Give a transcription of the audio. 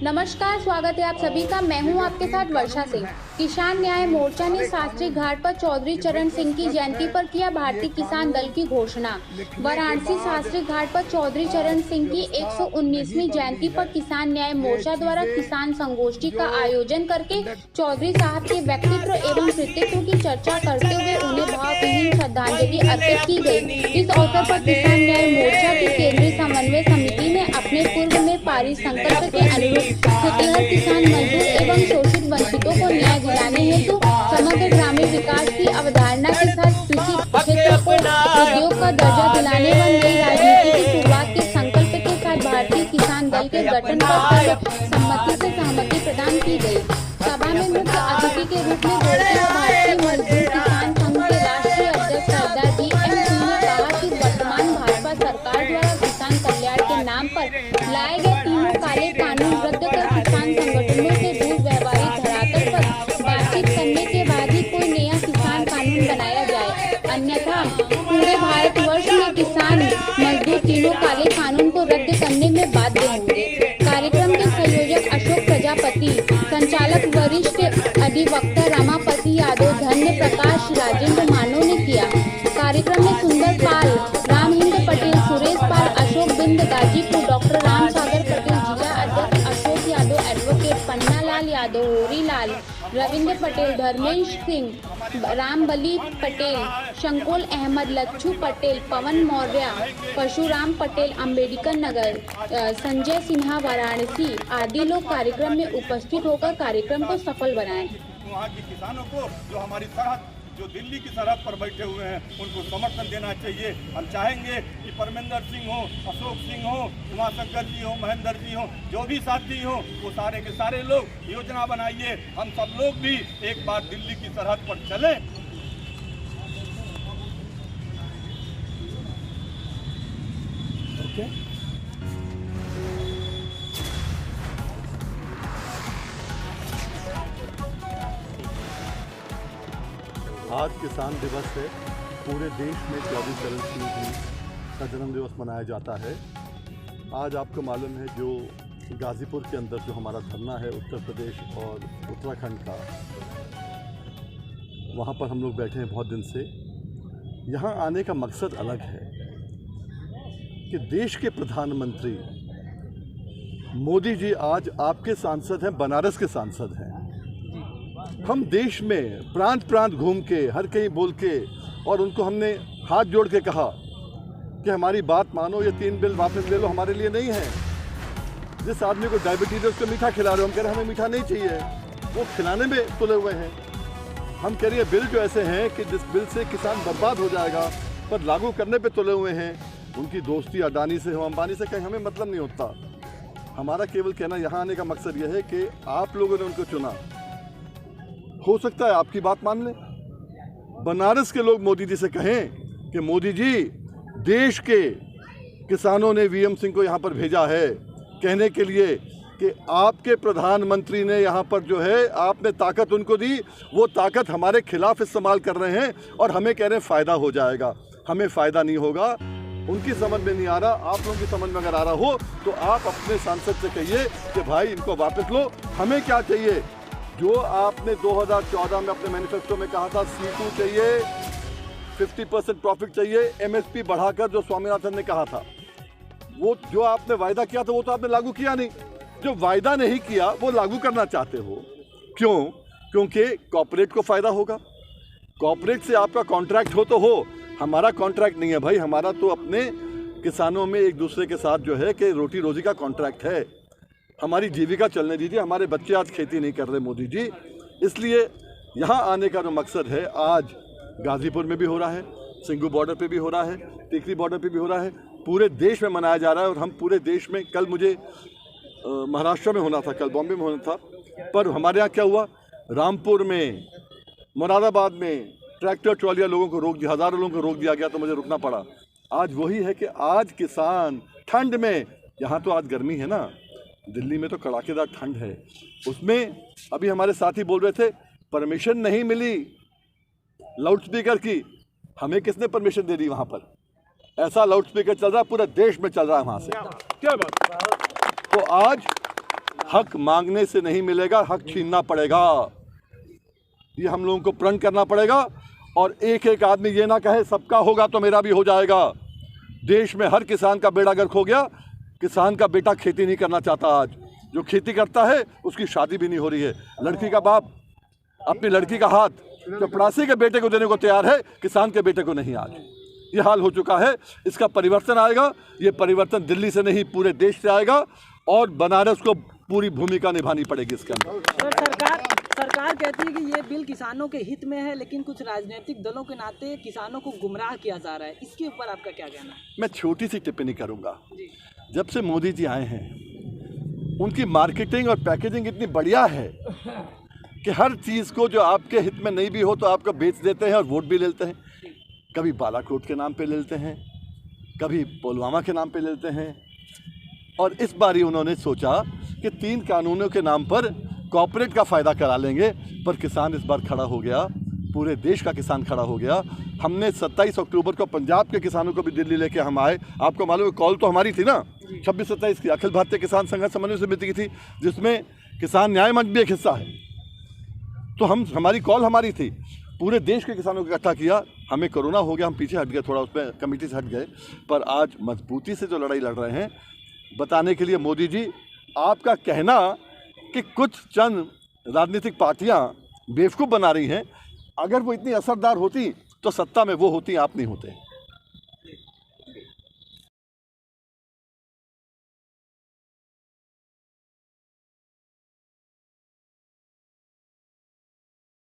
नमस्कार, स्वागत है आप सभी का। मैं हूं आपके साथ वर्षा सिंह। किसान न्याय मोर्चा ने शास्त्री घाट पर चौधरी चरण सिंह की जयंती पर किया भारतीय किसान दल की घोषणा। वाराणसी शास्त्री घाट पर चौधरी चरण सिंह की 119वीं जयंती पर किसान न्याय मोर्चा द्वारा किसान संगोष्ठी का आयोजन करके चौधरी साहब के व्यक्तित्व एवं कृतित्व की चर्चा करते हुए उन्हें भावभीनी श्रद्धांजलि अर्पित की गई। इस अवसर पर किसान न्याय मोर्चा की केंद्रीय समन्वय समिति ने अपने पूर्व में पारित संकल्प के अनुरूप खेतिहर किसान मजदूर एवं शोषित वंचितों को न्याय दिलाने हेतु समग्र ग्रामीण विकास की अवधारणा के साथ कृषि क्षेत्र को उद्योग का दर्जा दिलाने व नई राजनीति की शुरुआत के संकल्प के साथ भारतीय किसान दल के गठन पर सर्वसम्मति से सहमति प्रदान की गई। सभा में मुख्य अतिथि के रूप में बोलते हुए भारतीय मजदूर किसान संघ के राष्ट्रीय अध्यक्ष सरदार जी.एम. सिंह ने कहा कि वर्तमान भाजपा सरकार द्वारा किसान कल्याण के नाम पर लाए गए तीनों काले कानून रद्द कर किसान संगठनों से दूर व्यवहारिक धरातल पर बातचीत करने के बाद ही कोई नया किसान कानून बनाया जाए, अन्यथा पूरे भारतवर्ष में किसान मजदूर तीनों काले कानून को रद्द करने में बाध्य होंगे। कार्यक्रम के संयोजक अशोक प्रजापति, संचालक वरिष्ठ अधिवक्ता रमापति यादव, धन्य प्रकाश राजेंद्र मानो ने किया। कार्यक्रम में सुंदर पाल, रामहिंद पटेल, सुरेश पाल, अशोक बिंद गाजीपुर, डॉक्टर राम सागर पटेल, जिला अध्यक्ष अशोक यादव, एडवोकेट पन्नालाल यादव, होरीलाल, रविंद्र पटेल, धर्मेश सिंह, रामबली पटेल, शंकोल अहमद, लच्छू पटेल, पवन मौर्य, परशुराम पटेल, अम्बेडकर नगर, संजय सिन्हा, वाराणसी आदि लोग कार्यक्रम में उपस्थित होकर कार्यक्रम को सफल बनाए। वहाँ के किसानों को जो हमारी सरहद जो दिल्ली की सरहद पर बैठे हुए हैं उनको समर्थन देना चाहिए। हम चाहेंगे कि परमेंद्र सिंह हो, अशोक सिंह हो, उमाशंकर जी हो, महेंद्र जी हो, जो भी साथी हो, वो सारे के सारे लोग योजना बनाइए। हम सब लोग भी एक बार दिल्ली की सरहद पर चलें। आज किसान दिवस है। पूरे देश में चौधरी चरण सिंह जी का जन्म दिवस मनाया जाता है। आज आपको मालूम है जो गाज़ीपुर के अंदर जो हमारा धरना है उत्तर प्रदेश और उत्तराखंड का, वहाँ पर हम लोग बैठे हैं बहुत दिन से। यहाँ आने का मकसद अलग है कि देश के प्रधानमंत्री मोदी जी आज आपके सांसद हैं, बनारस के सांसद हैं। हम देश में प्रांत प्रांत घूम के हर कहीं बोल के और उनको हमने हाथ जोड़ के कहा कि हमारी बात मानो, ये 3 बिल वापस ले लो, हमारे लिए नहीं है। जिस आदमी को डायबिटीज है उसको मीठा खिला रहे हो, हम कह रहे हैं हमें मीठा नहीं चाहिए, वो खिलाने में तुले हुए हैं। हम कह रहे हैं बिल जो ऐसे हैं कि जिस बिल से किसान बर्बाद हो जाएगा पर लागू करने पे तुले हुए हैं। उनकी दोस्ती अडानी से हो, अंबानी से, कहीं हमें मतलब नहीं होता। हमारा केवल कहना यहाँ आने का मकसद यह है कि आप लोगों ने उनको चुना, हो सकता है आपकी बात मान लें। बनारस के लोग मोदी जी से कहें कि मोदी जी, देश के किसानों ने वीएम सिंह को यहाँ पर भेजा है कहने के लिए कि आपके प्रधानमंत्री ने यहाँ पर जो है आपने ताकत उनको दी, वो ताकत हमारे खिलाफ इस्तेमाल कर रहे हैं और हमें कह रहे हैं फ़ायदा हो जाएगा। हमें फ़ायदा नहीं होगा। उनकी समझ में नहीं आ रहा, आप लोगों की समझ में अगर आ रहा हो तो आप अपने सांसद से कहिए कि भाई इनको वापस लो। हमें क्या चाहिए? जो आपने 2014 में अपने मैनिफेस्टो में कहा था, C2 चाहिए, 50% प्रॉफिट चाहिए, MSP बढ़ाकर जो स्वामीनाथन ने कहा था, वो जो आपने वायदा किया था वो तो आपने लागू किया नहीं। जो वायदा नहीं किया वो लागू करना चाहते हो। क्यों? क्योंकि कॉर्पोरेट को फ़ायदा होगा। कॉर्पोरेट से आपका कॉन्ट्रैक्ट हो तो हो, हमारा कॉन्ट्रैक्ट नहीं है भाई। हमारा तो अपने किसानों में एक दूसरे के साथ जो है कि रोटी रोजी का कॉन्ट्रैक्ट है। हमारी जीविका चलने दीजिए। हमारे बच्चे आज खेती नहीं कर रहे मोदी जी। इसलिए यहाँ आने का जो मकसद है, आज गाज़ीपुर में भी हो रहा है, सिंगू बॉर्डर पे भी हो रहा है, टिकरी बॉर्डर पे भी हो रहा है, पूरे देश में मनाया जा रहा है। और हम पूरे देश में, कल मुझे महाराष्ट्र में होना था, कल बॉम्बे में होना था, पर हमारे यहाँ क्या हुआ, रामपुर में, मुरादाबाद में ट्रैक्टर ट्रॉलियाँ लोगों को रोक दिया, हज़ारों लोगों को रोक दिया गया तो मुझे रुकना पड़ा। आज वही है कि आज किसान ठंड में, यहाँ तो आज गर्मी है ना, दिल्ली में तो कड़ाकेदार ठंड है, उसमें अभी हमारे साथी बोल रहे थे परमिशन नहीं मिली लाउड स्पीकर की। हमें किसने परमिशन दे दी? वहाँ पर ऐसा लाउड स्पीकर चल रहा है, पूरे देश में चल रहा है वहाँ से। क्या बात। तो आज हक मांगने से नहीं मिलेगा, हक छीनना पड़ेगा। ये हम लोगों को प्रण करना पड़ेगा। और एक एक आदमी ये ना कहे सबका होगा तो मेरा भी हो जाएगा। देश में हर किसान का बेड़ा गर्क हो गया। किसान का बेटा खेती नहीं करना चाहता। आज जो खेती करता है उसकी शादी भी नहीं हो रही है। लड़की का बाप अपनी लड़की का हाथ चपरासी के बेटे को देने को तैयार है, किसान के बेटे को नहीं। आज ये हाल हो चुका है। इसका परिवर्तन आएगा। ये परिवर्तन दिल्ली से नहीं पूरे देश से आएगा और बनारस को पूरी भूमिका निभानी पड़ेगी इसके अंदर। सरकार कहती है कि ये बिल किसानों के हित में है, लेकिन कुछ राजनीतिक दलों के नाते किसानों को गुमराह किया जा रहा है। इसके ऊपर आपका क्या कहना है? मैं छोटी सी टिप्पणी करूंगा। जब से मोदी जी आए हैं उनकी मार्केटिंग और पैकेजिंग इतनी बढ़िया है कि हर चीज़ को जो आपके हित में नहीं भी हो तो आपको बेच देते हैं और वोट भी ले लेते हैं। कभी बालाकोट के नाम पे ले लेते हैं, कभी पुलवामा के नाम पे ले लेते हैं। और इस बार ही उन्होंने सोचा कि 3 कानूनों के नाम पर कॉर्पोरेट का फ़ायदा करा लेंगे, पर किसान इस बार खड़ा हो गया। पूरे देश का किसान खड़ा हो गया। हमने 27 अक्टूबर को पंजाब के किसानों को भी दिल्ली लेके हम आए। आपको मालूम है कॉल तो हमारी थी ना, 26-27 की अखिल भारतीय किसान संघर्ष समन्वय समिति की थी, जिसमें किसान न्याय मंच भी एक हिस्सा है। तो हमारी कॉल हमारी थी। पूरे देश के किसानों को इकट्ठा किया। हमें कोरोना हो गया, हम पीछे हट गए, थोड़ा उसमें कमेटी से हट गए, पर आज मजबूती से जो लड़ाई लड़ रहे हैं बताने के लिए मोदी जी आपका कहना कि कुछ चंद राजनीतिक पार्टियां बेवकूफ़ बना रही हैं, अगर वो इतनी असरदार होती तो सत्ता में वो होती, आप नहीं होते।